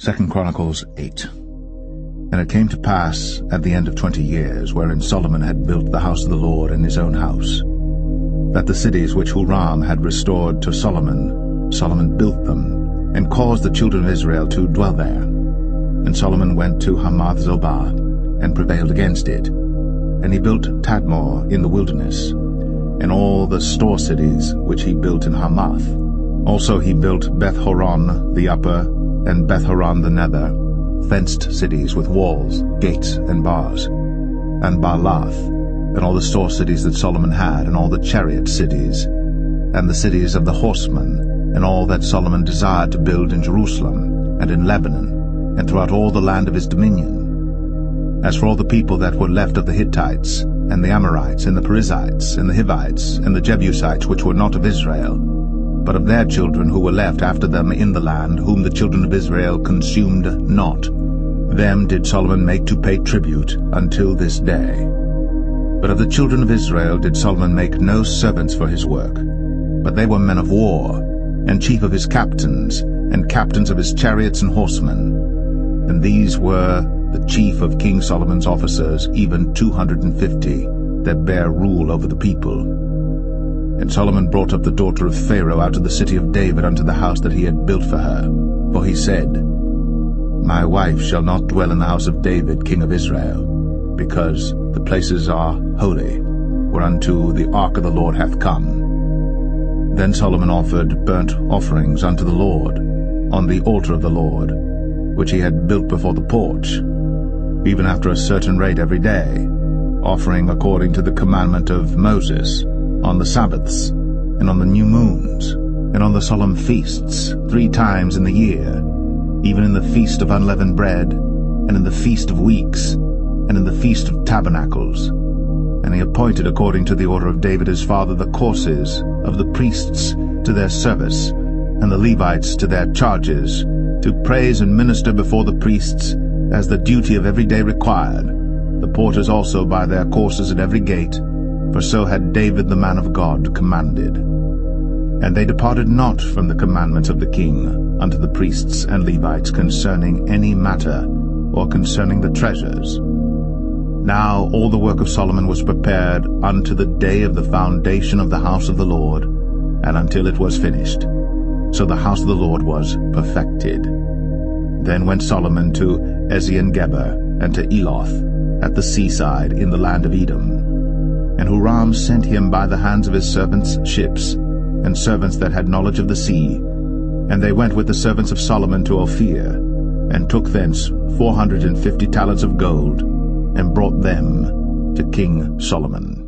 2 Chronicles 8. And it came to pass at the end of 20 years, wherein Solomon had built the house of the Lord in his own house, that the cities which Huram had restored to Solomon, Solomon built them, and caused the children of Israel to dwell there. And Solomon went to Hamath-zobah, and prevailed against it. And he built Tadmor in the wilderness, and all the store cities which he built in Hamath. Also he built Beth-horon the upper, and Beth-horon the nether, fenced cities with walls, gates, and bars, and Baalath, and all the store cities that Solomon had, and all the chariot cities, and the cities of the horsemen, and all that Solomon desired to build in Jerusalem, and in Lebanon, and throughout all the land of his dominion. As for all the people that were left of the Hittites, and the Amorites, and the Perizzites, and the Hivites, and the Jebusites, which were not of Israel, but of their children who were left after them in the land, whom the children of Israel consumed not, them did Solomon make to pay tribute until this day. But of the children of Israel did Solomon make no servants for his work, but they were men of war, and chief of his captains, and captains of his chariots and horsemen. And these were the chief of King Solomon's officers, even 250, that bare rule over the people. And Solomon brought up the daughter of Pharaoh out of the city of David unto the house that he had built for her. For he said, My wife shall not dwell in the house of David king of Israel, because the places are holy, whereunto the ark of the Lord hath come. Then Solomon offered burnt offerings unto the Lord, on the altar of the Lord, which he had built before the porch, even after a certain rate every day, offering according to the commandment of Moses, on the Sabbaths, and on the new moons, and on the solemn feasts 3 times in the year, even in the feast of unleavened bread, and in the feast of weeks, and in the feast of tabernacles. And he appointed according to the order of David his father the courses of the priests to their service, and the Levites to their charges, to praise and minister before the priests, as the duty of every day required, the porters also by their courses at every gate, for so had David the man of God commanded. And they departed not from the commandments of the king unto the priests and Levites concerning any matter, or concerning the treasures. Now all the work of Solomon was prepared unto the day of the foundation of the house of the Lord, and until it was finished. So the house of the Lord was perfected. Then went Solomon to Ezion-Geber, and to Eloth, at the seaside in the land of Edom. And Huram sent him by the hands of his servants ships, and servants that had knowledge of the sea. And they went with the servants of Solomon to Ophir, and took thence 450 talents of gold, and brought them to King Solomon.